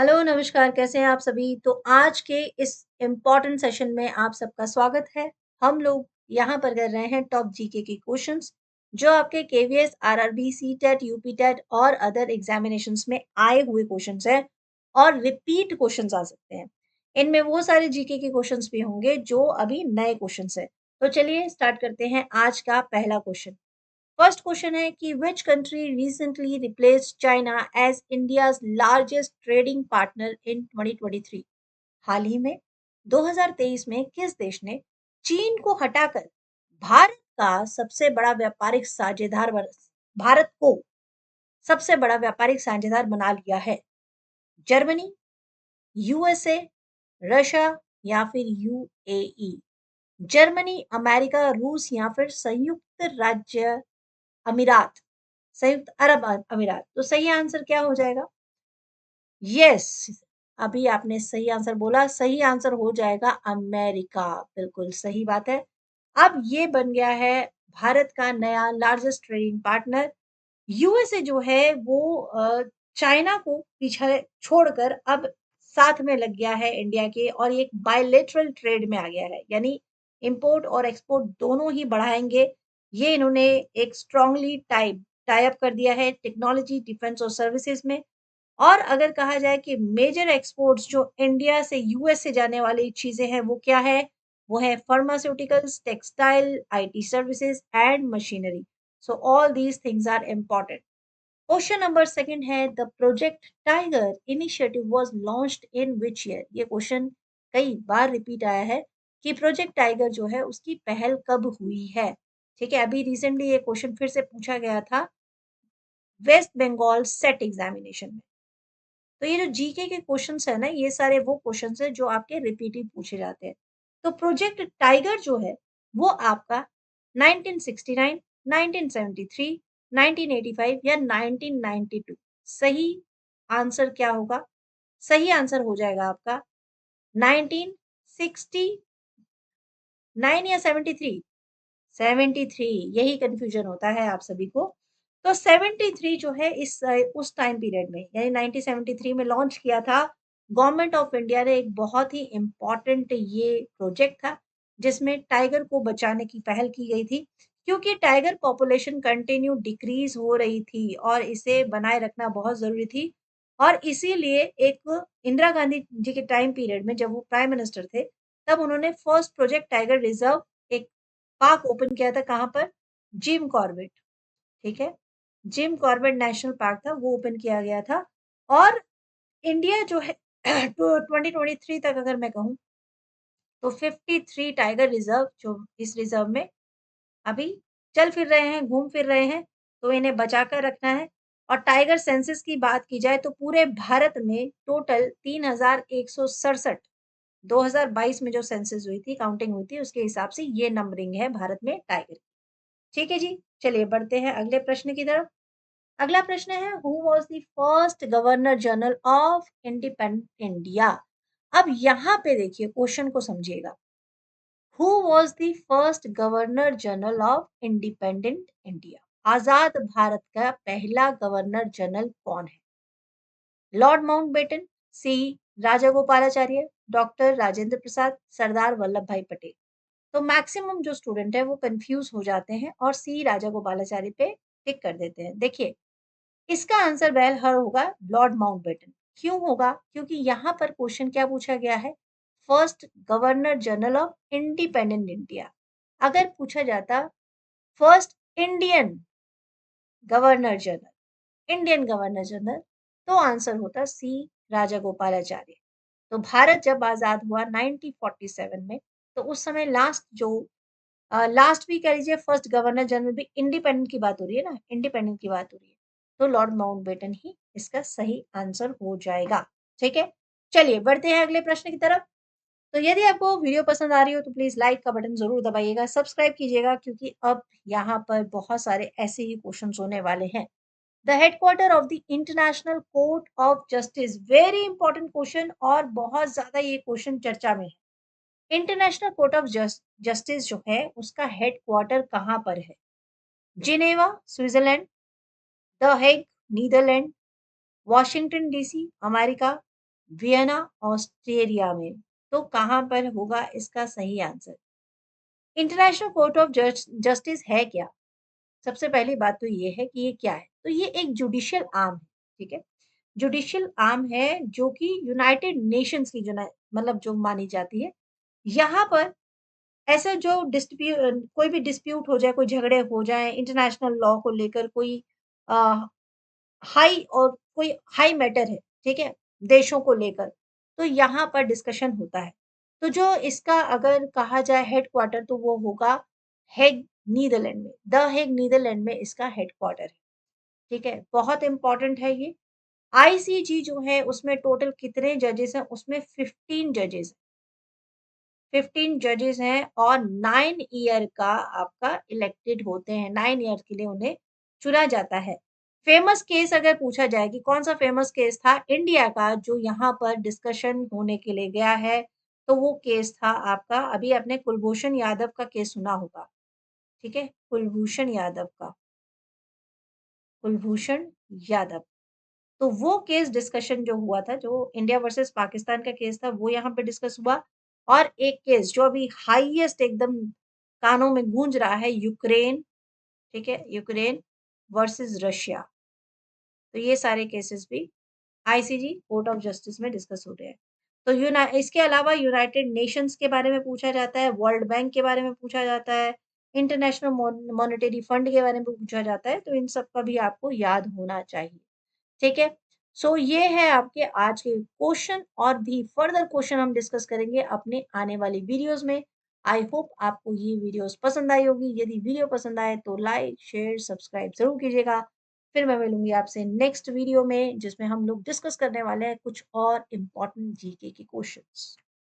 Hello, नमस्कार, कैसे हैं आप सभी? तो आज के इस इम्पोर्टेंट सेशन में आप सबका स्वागत है। हम लोग यहाँ पर कर रहे हैं टॉप जीके के क्वेश्चंस, जो आपके केवीएस, आरआरबी, सीटेट, यूपीटेट और अदर एग्जामिनेशंस में आए हुए क्वेश्चंस हैं और रिपीट क्वेश्चंस आ सकते हैं। इनमें वो सारे जीके के क्वेश्चंस भी होंगे जो अभी नए क्वेश्चंस हैं। तो चलिए स्टार्ट करते हैं आज का पहला क्वेश्चन। फर्स्ट क्वेश्चन है कि which country recently replaced China as India's largest trading partner in 2023। हाल ही में 2023 में किस देश ने चीन को हटाकर भारत का सबसे बड़ा व्यापारिक साझेदार भारत को सबसे बड़ा व्यापारिक साझेदार बना लिया है? जर्मनी, यूएसए, रशिया या फिर यूएई? जर्मनी, अमेरिका, रूस या फिर संयुक्त राज्य अमीरात, संयुक्त अरब अमीरात। तो सही आंसर क्या हो जाएगा? यस, अभी आपने सही आंसर बोला। सही आंसर हो जाएगा अमेरिका। बिल्कुल सही बात है। अब ये बन गया है भारत का नया लार्जेस्ट ट्रेडिंग पार्टनर। यूएसए जो है वो चाइना को पीछे छोड़कर अब साथ में लग गया है इंडिया के, और ये एक बायलेटरल ट्रेड में आ गया है, यानी इंपोर्ट और एक्सपोर्ट दोनों ही बढ़ाएंगे। ये इन्होंने एक स्ट्रांगली टाई अप कर दिया है टेक्नोलॉजी, डिफेंस और सर्विसेज में। और अगर कहा जाए कि मेजर एक्सपोर्ट्स जो इंडिया से यूएस से जाने वाली चीजें हैं वो क्या है? वो है pharmaceuticals, textile, IT services and machinery. So all these things are important. Question number second है, the project tiger initiative was launched in which year? ये क्वेश्चन कई बार रिपीट आया है कि प्रोजेक्ट टाइगर जो है उसकी पहल कब हुई है। ठीक है, अभी रिसेंटली ये क्वेश्चन फिर से पूछा गया था वेस्ट बंगाल सेट एग्जामिनेशन में। तो ये जो जीके के क्वेश्चंस है ना, ये सारे वो क्वेश्चंस है जो आपके रिपीटेड पूछे जाते हैं। तो प्रोजेक्ट टाइगर जो है वो आपका 1969, 1973, 1985 या 1992? सही आंसर क्या होगा? सही आंसर हो जाएगा आपका 1969 या 73। 73, यही कंफ्यूजन होता है आप सभी को। तो 73 जो है उस टाइम पीरियड में, यानी 1973 में लॉन्च किया था। गवर्नमेंट ऑफ इंडिया ने एक बहुत ही इम्पोर्टेंट ये प्रोजेक्ट था जिसमें टाइगर को बचाने की पहल की गई थी, क्योंकि टाइगर पॉपुलेशन कंटिन्यू डिक्रीज हो रही थी और इसे बनाए रखना बहुत जरूरी थी। और इसीलिए एक इंदिरा गांधी जी के टाइम पीरियड में जब वो प्राइम मिनिस्टर थे, तब उन्होंने फर्स्ट प्रोजेक्ट टाइगर रिजर्व एक पार्क ओपन किया था। कहाँ पर? Jim Corbett. ठीक है, जिम कॉर्बेट नेशनल पार्क था, वो ओपन किया गया था। और इंडिया जो है तो 2023 तक अगर मैं कहूँ तो 53 टाइगर रिजर्व जो इस रिजर्व में अभी चल फिर रहे हैं, घूम फिर रहे हैं। तो इन्हें बचा कर रखना है। और टाइगर सेंसस की बात की जाए तो पूरे भारत में टोटल 3167, 2022 में जो सेंसस हुई थी, काउंटिंग हुई थी, उसके हिसाब से ये नंबरिंग है भारत में टाइगर। ठीक है जी, चलिए बढ़ते हैं अगले प्रश्न की तरफ। अगला प्रश्न है, who was the first governor general of independent India? अब यहाँ पे देखिए, क्वेश्चन को समझिएगा। Who was the first governor general of independent India? आजाद भारत का पहला गवर्नर जनरल कौन है? Lord Mountbatten, C Rajagopalachari, doctor Rajendra Prasad, Sardar Vallabh Bhai Patel? तो मैक्सिमम जो स्टूडेंट है वो कंफ्यूज हो जाते हैं और सी राजा गोपालाचारी पे टिक कर देते हैं। देखिए, इसका आंसर वेल हर होगा लॉर्ड माउंटबेटन। क्यों होगा? क्योंकि यहाँ पर क्वेश्चन क्या पूछा गया है? First governor general of independent India. अगर पूछा जाता first governor general Indian governor general, तो आंसर होता सी राजा गोपालाचार्य। तो भारत जब आजाद हुआ 1947 में, तो उस समय लास्ट भी कह लीजिए, फर्स्ट गवर्नर जनरल भी इंडिपेंडेंट की बात हो रही है ना, इंडिपेंडेंट की बात हो रही है। तो लॉर्ड माउंटबेटन ही इसका सही आंसर हो जाएगा। ठीक है, चलिए बढ़ते हैं अगले प्रश्न की तरफ। तो यदि आपको वीडियो पसंद आ रही हो तो प्लीज लाइक का बटन जरूर दबाइएगा, सब्सक्राइब कीजिएगा, क्योंकि अब यहाँ पर बहुत सारे ऐसे ही क्वेश्चन होने वाले हैं। The headquarter of the international Court of justice, very important question और बहुत ज्यादा ये क्वेश्चन चर्चा में है। इंटरनेशनल कोर्ट ऑफ जस्टिस जो है उसका हेडक्वार्टर कहाँ पर है? Geneva, Switzerland, the Hague, Netherland, Washington DC, America, Vienna Australia में। तो कहाँ पर होगा इसका सही answer? International Court of Justice है क्या? सबसे पहली बात तो ये है कि ये क्या है? तो ये एक जुडिशियल आर्म है, ठीक है? जुडिशियल आर्म है जो कि यूनाइटेड नेशंस की मतलब जो मानी जाती है। यहाँ पर ऐसे जो कोई भी डिस्प्यूट हो जाए, कोई झगड़े हो जाएँ, इंटरनेशनल लॉ को लेकर कोई अ, हाई और कोई हाई मैटर है, ठीक है? देशों को लेकर, तो यहाँ पर डिस्कशन होता है। तो जो इसका अगर कहा जाए हेडक्वार्टर तो वो होगा हेग, नीदरलैंड में। द हेग नीदरलैंड में इसका हेडक्वार्टर है, ठीक है? बहुत इम्पोर्टेंट है ये। आईसीजे जो है उसमें टोटल कितने जजेस हैं? उसमें 15 जजेस, 15 जजेस हैं और 9 ईयर का आपका इलेक्टेड होते हैं, 9 ईयर के लिए उन्हें चुना जाता है। फेमस केस अगर पूछा जाए कि कौन-सा फेमस केस था इंडिया का जो यहाँ पर डिस्कशन होने के लिए गया है, तो वो केस था आपका, अभी आपने कुलभूषण यादव का केस सुना होगा, ठीक है? कुलभूषण यादव का, कुलभूषण यादव। तो वो केस डिस्कशन जो हुआ था, जो इंडिया वर्सेस पाकिस्तान का केस था, वो यहाँ पे डिस्कस हुआ। और एक केस जो अभी हाईएस्ट एकदम कानों में गूंज रहा है, यूक्रेन, ठीक है? Ukraine versus Russia. तो ये सारे केसेस भी आईसीजे कोर्ट ऑफ जस्टिस में डिस्कस हो रहे हैं। तो यूना इसके अलावा यूनाइटेड नेशंस के बारे में पूछा जाता है, वर्ल्ड बैंक के बारे में पूछा जाता है, इंटरनेशनल मॉनेटरी फंड के बारे में पूछा जाता है, तो इन सब का भी आपको याद होना चाहिए। ठीक है? सो ये है आपके आज के क्वेश्चन और भी फर्दर क्वेश्चन हम डिस्कस करेंगे अपने आने वाली वीडियोज़ में। आई होप आपको ये वीडियोज़ पसंद आई होगी। यदि वीडियो पसंद आए तो लाइक, शेयर, सब्सक्राइब ज़रूर कीजिएगा। फिर मैं मिलूँगी आपसे नेक्स्ट वीडियो में जिसमें हम लोग डिस्कस करने वाले हैं कुछ और इम्पोर्टेंट जीके के क्वेश्चन्स।